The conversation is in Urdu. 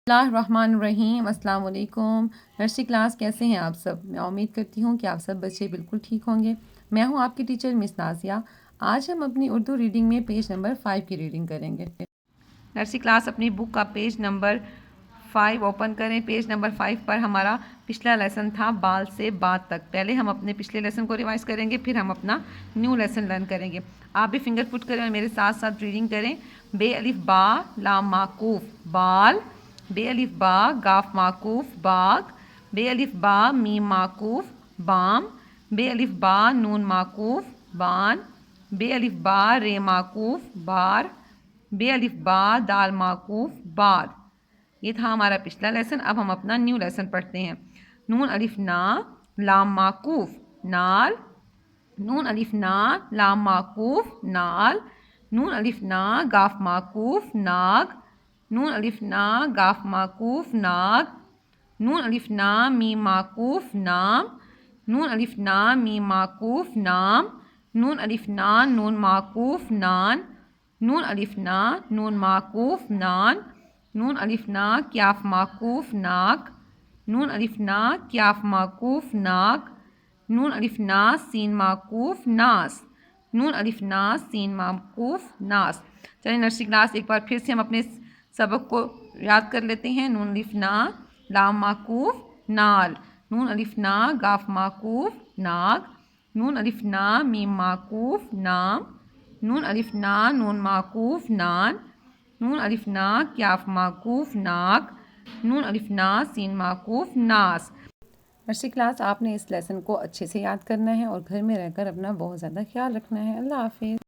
بسم اللہ الرحمن الرحیم۔ السلام علیکم نرسری کلاس، کیسے ہیں آپ سب؟ میں امید کرتی ہوں کہ آپ سب بچے بالکل ٹھیک ہوں گے۔ میں ہوں آپ کی ٹیچر مس نازیہ۔ آج ہم اپنی اردو ریڈنگ میں پیج نمبر 5 کی ریڈنگ کریں گے۔ نرسری کلاس اپنی بک کا پیج نمبر 5 اوپن کریں۔ پیج نمبر 5 پر ہمارا پچھلا لیسن تھا بال سے بات تک۔ پہلے ہم اپنے پچھلے لیسن کو ریوائز کریں گے، پھر ہم اپنا نیو لیسن لرن کریں گے۔ آپ بھی فنگر پٹ کریں اور میرے ساتھ ساتھ ریڈنگ کریں۔ بے الف با لام معکوف بال، بے الف با گاف معکوف باغ، بے الف با میم معکوف بام، بے الف با نون معکوف بان، بے الف با رے معکوف بار، بے الف با دال معکوف باد۔ یہ تھا ہمارا پچھلا لیسن۔ اب ہم اپنا نیو لیسن پڑھتے ہیں۔ نون الف نا لام معکوف نال، نون الف نا لام معکوف نال، نون الف نا گاف معکوف ناگ، نون الف نا گاف معکوف ناگ، نون الف نا میم معکوف نام، نون الف نا میم معکوف نام، نون الف نا نون معکوف نان، نون الف نا نون معکوف نان، نون الف نا کیاف معکوف ناک، نون الف نا کیاف معکوف ناک، نون الف نا سین معکوف ناس، نون الف نا سین معکوف ناس۔ چلیے نرسری کلاس ایک بار پھر سے ہم اپنے سبق کو یاد کر لیتے ہیں۔ نون الف نا لام معکوف نال، نون الف نا گاف معکوف ناگ، نون الف نا میم معکوف نام، نون الف نا نون معکوف نان، نون الف نا کیاف معکوف ناک، نون الف نا سین معکوف ناس۔ نرسری کلاس آپ نے اس لیسن کو اچھے سے یاد کرنا ہے اور گھر میں رہ کر اپنا بہت زیادہ خیال رکھنا ہے۔ اللہ حافظ۔